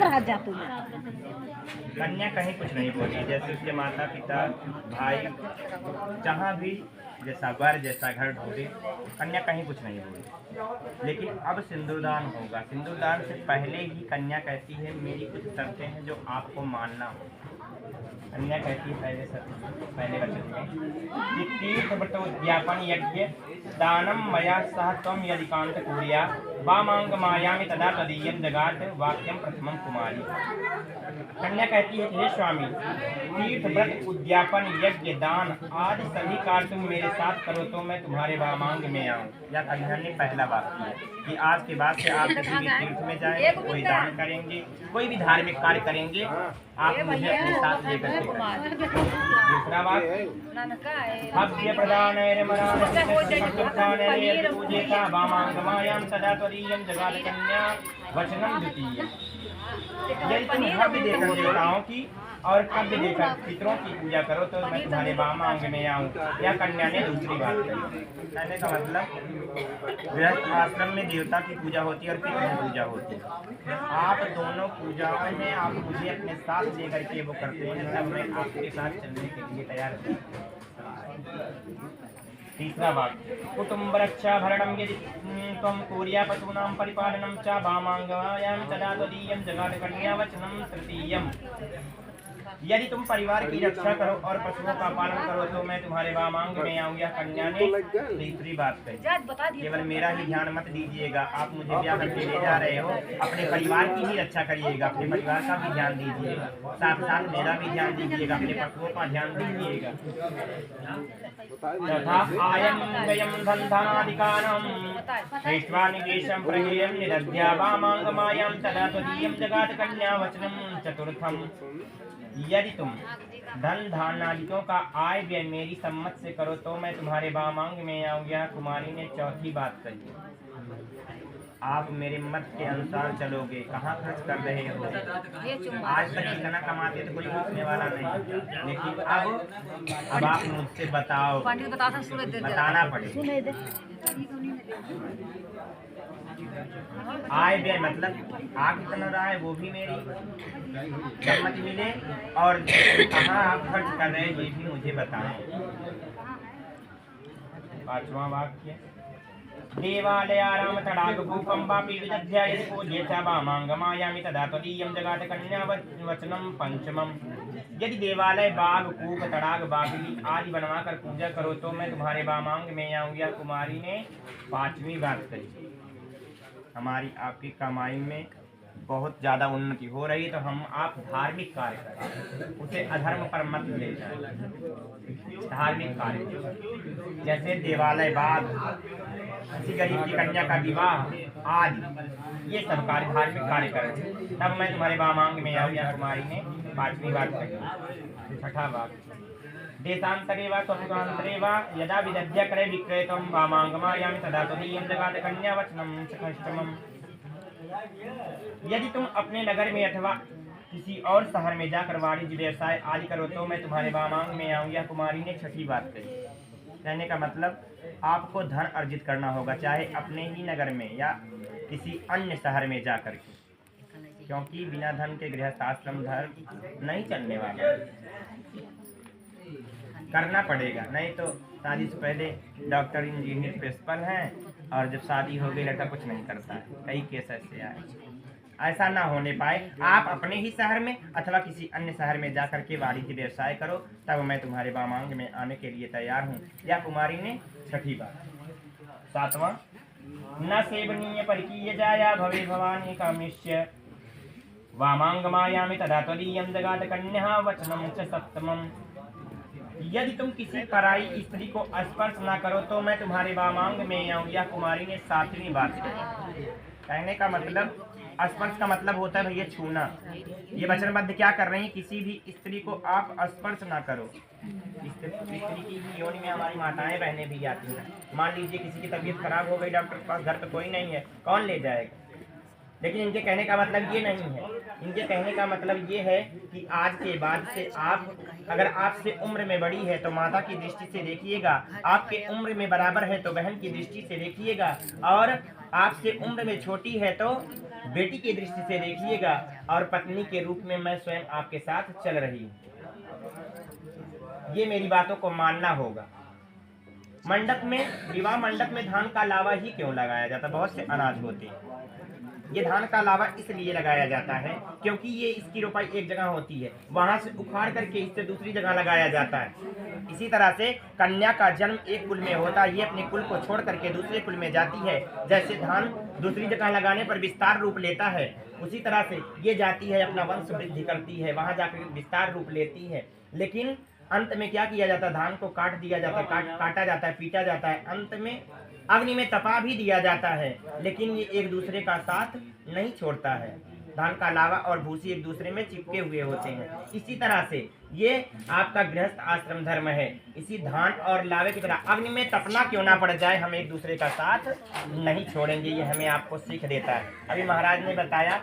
कन्या कहीं कुछ नहीं बोली, जैसे उसके माता पिता भाई जहाँ भी जैसा वर जैसा घर ढूंढे, कन्या कहीं कुछ नहीं बोली। लेकिन अब सिंदूरदान होगा। सिंदूरदान से पहले ही कन्या कहती है मेरी कुछ शर्तें हैं जो आपको मानना हो। कन्या कहती है पहले वचन में कि तीर्थव्रतोद्यापन यज्ञ दानम मया सह त्वं यदिकांत कुर्या वामांग मायामि तदा तदीयं जगात वाक्यम प्रथमम कुमारी। कन्या कहती है हे स्वामी, तीर्थ व्रत उद्यापन यज्ञ दान आदि सभी कार्य तुम मेरे साथ करो तो मैं तुम्हारे वामांग में आऊँ। या कन्या ने पहला बात किया कि आज के बाद से आप किसी भी तीर्थ में जाएं, कोई दान करेंगे, कोई भी धार्मिक कार्य करेंगे, आप मुझे अपने साथ लेकर के करेंगे। दूसरा बात भव्य प्रदान पूजेता वामांगमायां सदा त्वदीयं जगाद कन्या वचनम द्वितीय। यदि तुम भव्य देकर देवताओं की और कव्य देकर पितरों की पूजा करो तो मैं तुम्हारे वामांग में आऊँ। या कन्या ने दूसरी बात कही। कहने का मतलब गृहस्थ आश्रम में देवता की पूजा होती है और पितृ की पूजा होती है। आप दोनों पूजाओं में आप मुझे अपने साथ लेकर के वो करते हैं, तब मैं आपके साथ चलने के लिए तैयार हूँ। तीसरा वाक्य कुटुंब रक्षा भरणम यदि त्वं कुर्या पशूनां परिपालनं च वामांगमायां तदा त्वदीयं जगाद कन्या वचनं तृतीयम्। यदि तुम परिवार की रक्षा करो और पशुओं का पालन करो तो मैं तुम्हारे वामांग में आऊँ। या कन्या ने तीसरी बात कही। केवल मेरा ही ध्यान मत दीजिएगा, आप मुझे ब्याह करके ले जा रहे हो, अपने परिवार की ही रक्षा करिएगा, अपने परिवार का भी ध्यान दीजिएगा, साथ साथ मेरा भी ध्यान दीजिएगा, अपने पशुओं का ध्यान दीजिएगा। तथा आयं वयं धनधानादिकानां दृष्ट्वा निवेशं प्रहेयं निदध्या वामांगमायां तदा त्वदीयं जगाद कन्या वचनं चतुर्थम्। यदि तुम धन धान्यादिकों का आय व्यय मेरी सम्मत से करो तो मैं तुम्हारे वामांग में आऊँ। यह कुमारी ने चौथी बात कही। आप मेरे मत के अनुसार चलोगे, कहाँ खर्च कर रहे हो? आज तक इतना कमाते तो कोई पूछने वाला नहीं, लेकिन अब आप मुझसे बताओ, बताना पड़ेगा। आय व्यय मतलब आप कितना रहा है वो भी मेरी सम्मति मिले, और कहाँ आप खर्च कर रहे हैं ये भी मुझे बताएं। पांचवा वाक्य देवालयाराम तड़ाग भूपं वापि विदध्या यदि पूज्येता वामांगमायामि तदा त्वदीयं जगाद कन्या वचनं पंचमम्। यदि देवालय बाग कूप तड़ाग बागली आदि बनवाकर पूजा करो तो मैं तुम्हारे वामांग में आऊँ। या कुमारी ने पांचवी बात कही। हमारी आपकी कमाई में बहुत ज़्यादा उन्नति हो रही है तो हम आप धार्मिक कार्य करें, उसे अधर्म पर मत ले जाए। धार्मिक कार्य जैसे देवालय बाग, किसी गरीब की कन्या का विवाह आदि, ये सब कार्य धार्मिक कार्य करें तब मैं तुम्हारे वामांग में आऊँ। या कुमारी ने पांचवी बात कही। छठा बात देशांतरे वा स्वपुरांतरे वा यदा विदध्य करे विक्रेतम वामांगमायामि तदा त्वदीयं जगाद कन्या वचनं षष्ठमम्। यदि तुम अपने नगर में अथवा किसी और शहर में जाकर वाणिज्य व्यवसाय आदि करो तो मैं तुम्हारे वामांग में आऊँ। यह कुमारी ने छठी बात कही। कहने का मतलब आपको धन अर्जित करना होगा, चाहे अपने ही नगर में या किसी अन्य शहर में जाकर के, क्योंकि बिना धन के गृहस्थ आश्रम धर्म नहीं चलने वाला, करना पड़ेगा। नहीं तो शादी से पहले डॉक्टर इंजीनियर प्रिंसिपल हैं और जब शादी हो गई लड़का कुछ नहीं करता है। कई केस ऐसे आए। ऐसा ना होने पाए, आप अपने ही शहर में अथवा किसी अन्य शहर में जाकर के वाणिज्य व्यवसाय करो तब मैं तुम्हारे वामांग में आने के लिए तैयार हूँ। या कुमारी ने छठी बात। सातवां न सेवनीय परिकीय जाया भवे भवानी कामिष्य वामांगमायामि तदा त्वदीयं जगाद कन्या वचनं च सप्तमम्। यदि तुम किसी पराई स्त्री को स्पर्श ना करो तो मैं तुम्हारे वामांग में आऊँ। या कुमारी ने सातवीं बात कही। कहने का मतलब स्पर्श का मतलब होता है भैया छूना। ये वचनबद्ध क्या कर रही है, किसी भी स्त्री को आप स्पर्श ना करो। स्त्री की योनि में हमारी माताएं बहनें भी आती हैं। मान लीजिए किसी की तबीयत खराब हो गई, डॉक्टर के पास घर पे कोई नहीं है, कौन ले जाएगा? लेकिन इनके कहने का मतलब ये नहीं है। इनके कहने का मतलब ये है कि आज के बाद से आप, अगर आपसे उम्र में बड़ी है तो माता की दृष्टि से देखिएगा, आपके उम्र में बराबर है तो बहन की दृष्टि से देखिएगा, और आपसे उम्र में छोटी है तो बेटी की दृष्टि से देखिएगा और पत्नी के रूप में मैं स्वयं आपके साथ चल रही हूँ। ये मेरी बातों को मानना होगा। मंडप में, विवाह मंडप में धान का लावा ही क्यों लगाया जाता है? बहुत से अनाज होते हैं। ये धान का लावा इसलिए लगाया जाता है क्योंकि ये इसकी रोपाई एक जगह होती है, वहां से उखाड़ करके इससे दूसरी जगह लगाया जाता है। इसी तरह से कन्या का जन्म एक कुल में होता है, ये अपने कुल को छोड़ करके दूसरे कुल में जाती है। जैसे धान दूसरी जगह लगाने पर विस्तार रूप लेता है, उसी तरह से ये जाती है, अपना वंश वृद्धि करती है, वहां जाकर विस्तार रूप लेती है। लेकिन अंत में क्या किया जाता है? धान को काट दिया जाता है, काटा जाता है, पीटा जाता है, अंत में अग्नि में तपा भी दिया जाता है। लेकिन ये एक दूसरे का साथ नहीं छोड़ता है। धान का लावा और भूसी एक दूसरे में चिपके हुए होते हैं। इसी तरह से ये आपका गृहस्थ आश्रम धर्म है। इसी धान और लावे की तरह अग्नि में तपना क्यों ना पड़ जाए, हम एक दूसरे का साथ नहीं छोड़ेंगे। ये हमें आपको सीख देता है। अभी महाराज ने बताया